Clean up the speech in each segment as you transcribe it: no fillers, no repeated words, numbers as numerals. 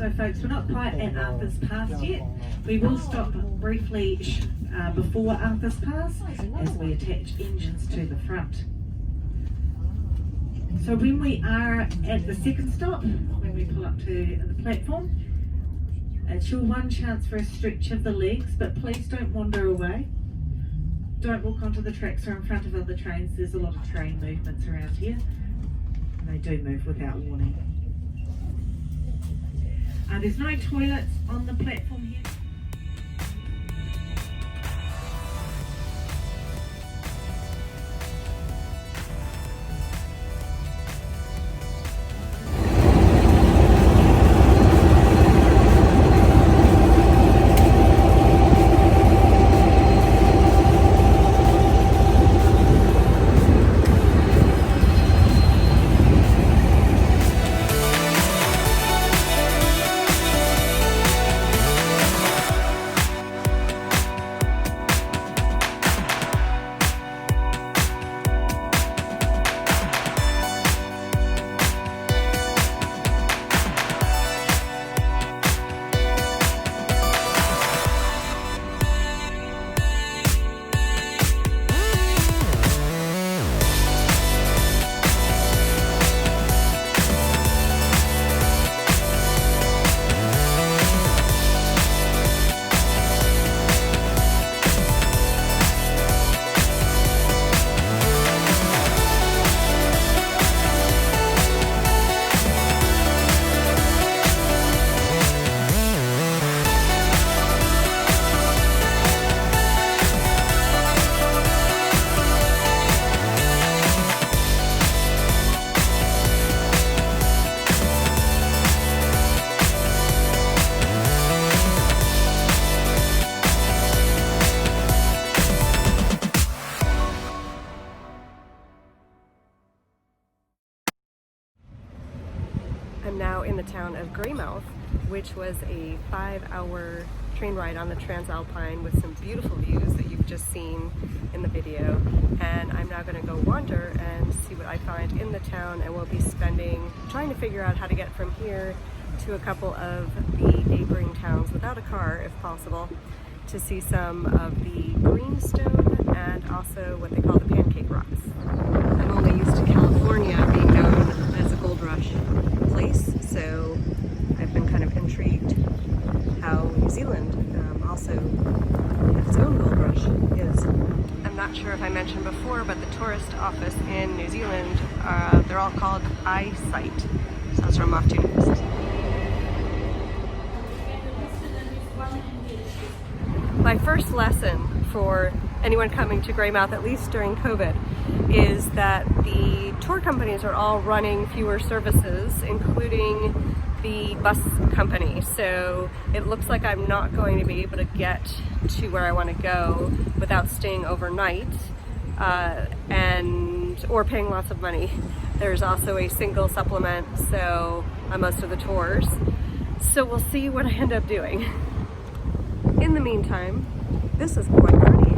So folks, we're not quite at Arthur's Pass yet. We will stop briefly before Arthur's Pass as we attach engines to the front. So when we are at the second stop, when we pull up to the platform, it's your one chance for a stretch of the legs, but please don't wander away. Don't walk onto the tracks or in front of other trains. There's a lot of train movements around here, and they do move without warning. There's no toilets on the platform here. I'm now in the town of Greymouth, which was a 5-hour train ride on the TranzAlpine with some beautiful views that you've just seen in the video. And I'm now going to go wander and see what I find in the town, and we'll be trying to figure out how to get from here to a couple of the neighboring towns without a car if possible, to see some of the greenstone and also what they call the pancake rocks. I'm only used to California being known as a gold rush place, so I've been kind of intrigued how New Zealand also has its own gold rush is. I'm not sure if I mentioned before, but the tourist office in New Zealand, they're all called eyesight, so that's where I'm off to next. My first lesson for anyone coming to Greymouth, at least during COVID, is that the tour companies are all running fewer services, including the bus company. So it looks like I'm not going to be able to get to where I want to go without staying overnight or paying lots of money. There's also a single supplement so on most of the tours. So we'll see what I end up doing. In the meantime, this is quite pretty.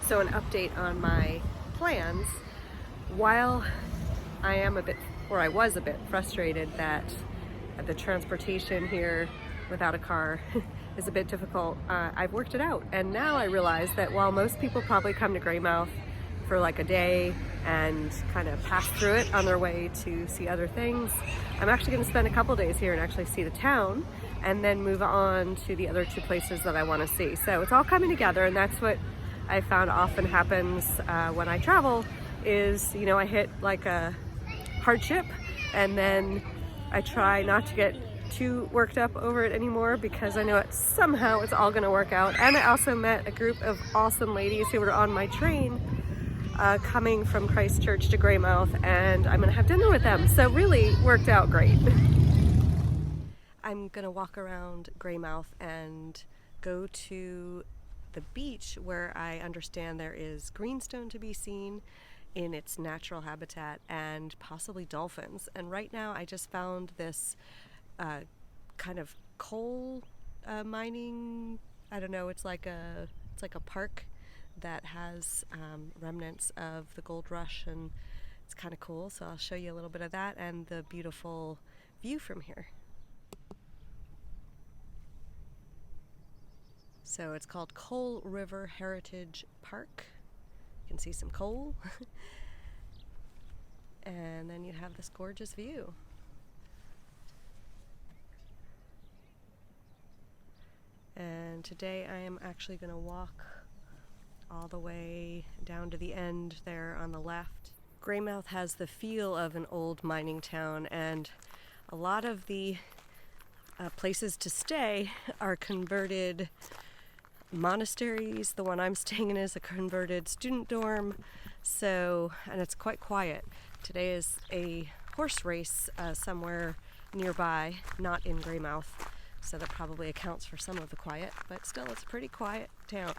So an update on my plans. While I was a bit frustrated that the transportation here without a car is a bit difficult, I've worked it out, and now I realize that while most people probably come to Greymouth for like a day and kind of pass through it on their way to see other things, I'm actually going to spend a couple days here and actually see the town and then move on to the other two places that I want to see. So it's all coming together, and that's what I found often happens when I travel is, you know, I hit like a hardship and then I try not to get too worked up over it anymore because I know somehow it's all going to work out. And I also met a group of awesome ladies who were on my train coming from Christchurch to Greymouth, and I'm going to have dinner with them. So really worked out great. I'm going to walk around Greymouth and go to the beach where I understand there is greenstone to be seen, in its natural habitat, and possibly dolphins. And right now I just found this kind of coal mining, I don't know, it's like a park that has remnants of the gold rush, and it's kind of cool. So I'll show you a little bit of that and the beautiful view from here. So it's called Coal River Heritage Park. You can see some coal. And then you have this gorgeous view. And today I am actually going to walk all the way down to the end there on the left. Greymouth has the feel of an old mining town, and a lot of the places to stay are converted monasteries. The one I'm staying in is a converted student dorm, and it's quite quiet. Today is a horse race somewhere nearby, not in Greymouth, so that probably accounts for some of the quiet, but still it's a pretty quiet town.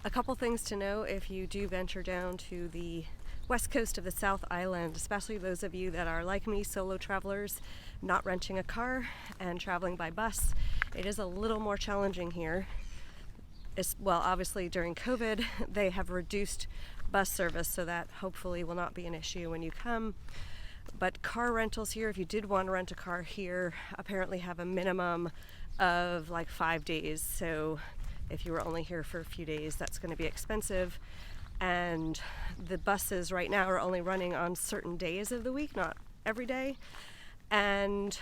A couple things to know if you do venture down to the west coast of the South Island, especially those of you that are like me, solo travelers, not renting a car and traveling by bus. It is a little more challenging here. Well, obviously during COVID, they have reduced bus service, so that hopefully will not be an issue when you come. But car rentals here, if you did want to rent a car here, apparently have a minimum of like 5 days. So if you were only here for a few days, that's going to be expensive. And the buses right now are only running on certain days of the week, not every day. And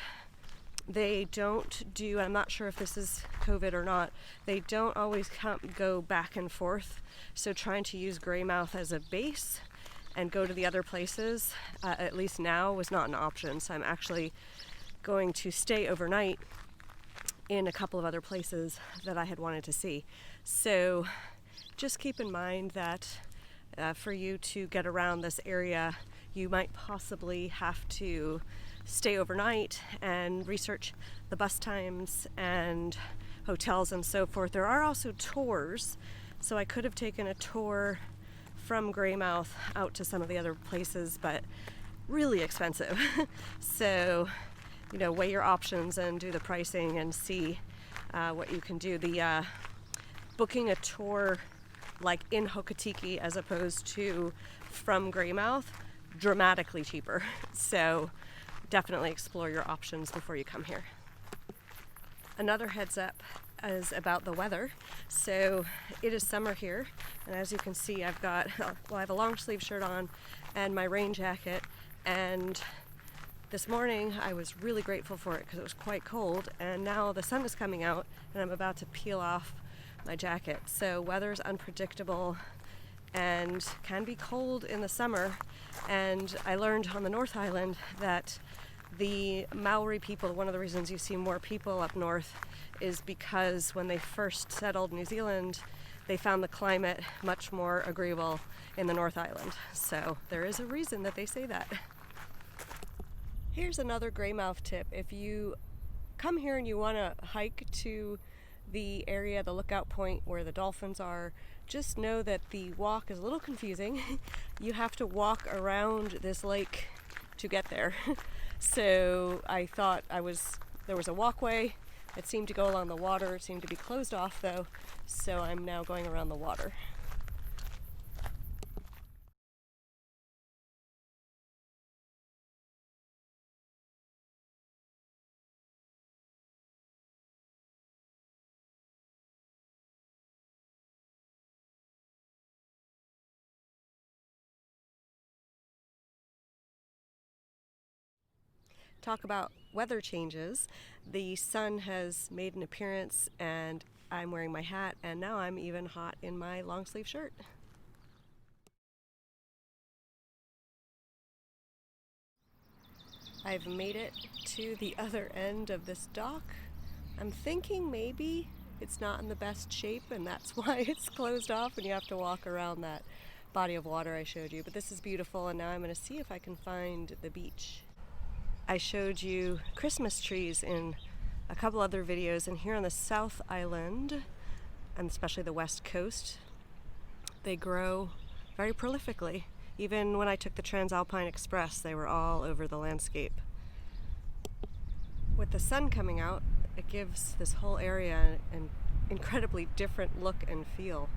they don't do, I'm not sure if this is COVID or not, they don't always go back and forth. So trying to use Greymouth as a base and go to the other places, at least now, was not an option. So I'm actually going to stay overnight in a couple of other places that I had wanted to see. So just keep in mind that for you to get around this area, you might possibly have to stay overnight and research the bus times and hotels and so forth. There are also tours, so I could have taken a tour from Greymouth out to some of the other places, but really expensive. So, weigh your options and do the pricing and see what you can do. The booking a tour like in Hokotiki as opposed to from Greymouth, dramatically cheaper. So definitely explore your options before you come here. Another heads up is about the weather. So it is summer here, and as you can see, I have a long sleeve shirt on and my rain jacket, and this morning I was really grateful for it because it was quite cold, and now the sun is coming out and I'm about to peel off my jacket. So weather is unpredictable and can be cold in the summer. And I learned on the North Island that the Maori people, one of the reasons you see more people up north is because when they first settled New Zealand, they found the climate much more agreeable in the North Island. So there is a reason that they say that. Here's another Greymouth tip. If you come here and you want to hike to the area, the lookout point where the dolphins are, just know that the walk is a little confusing. You have to walk around this lake to get there. So I thought there was a walkway that seemed to go along the water. It seemed to be closed off though, so I'm now going around the water. Talk about weather changes. The sun has made an appearance and I'm wearing my hat, and now I'm even hot in my long sleeve shirt. I've made it to the other end of this dock. I'm thinking maybe it's not in the best shape and that's why it's closed off and you have to walk around that body of water I showed you. But this is beautiful, and now I'm going to see if I can find the beach. I showed you Christmas trees in a couple other videos, and here on the South Island, and especially the West Coast, they grow very prolifically. Even when I took the TranzAlpine Express, they were all over the landscape. With the sun coming out, it gives this whole area an incredibly different look and feel.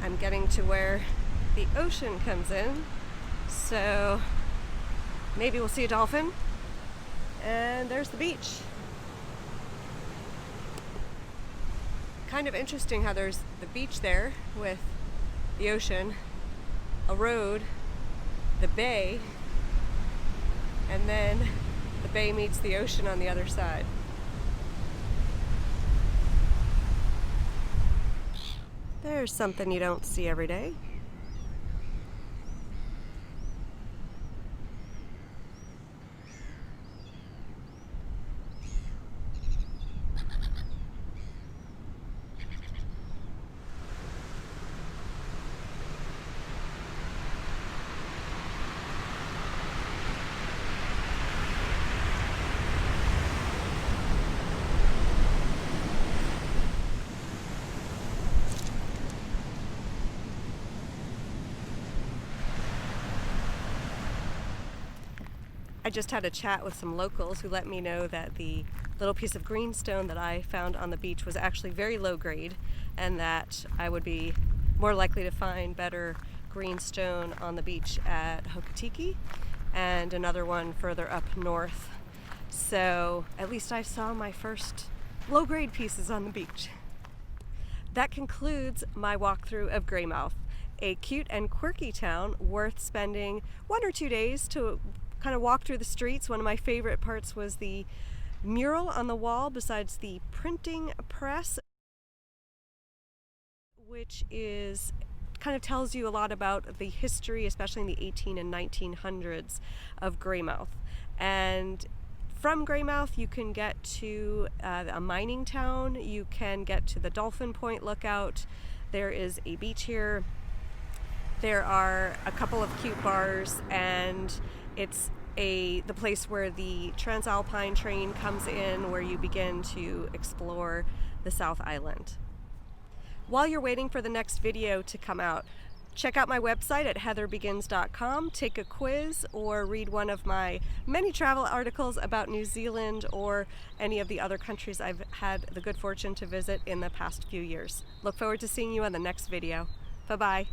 I'm getting to where the ocean comes in, so maybe we'll see a dolphin. And there's the beach. Kind of interesting how there's the beach there with the ocean, a road, the bay, and then the bay meets the ocean on the other side. There's something you don't see every day. I just had a chat with some locals who let me know that the little piece of greenstone that I found on the beach was actually very low grade, and that I would be more likely to find better greenstone on the beach at Hokotiki and another one further up north. So at least I saw my first low grade pieces on the beach. That concludes my walkthrough of Greymouth, a cute and quirky town worth spending 1 or 2 days to kind of walk through the streets. One of my favorite parts was the mural on the wall besides the printing press, which is kind of tells you a lot about the history, especially in the 18 and 1900s, of Greymouth. And from Greymouth you can get to a mining town, you can get to the Dolphin Point lookout, there is a beach here, there are a couple of cute bars, and it's the place where the TranzAlpine train comes in, where you begin to explore the South Island. While you're waiting for the next video to come out, check out my website at heatherbegins.com, take a quiz, or read one of my many travel articles about New Zealand or any of the other countries I've had the good fortune to visit in the past few years. Look forward to seeing you on the next video. Bye-bye.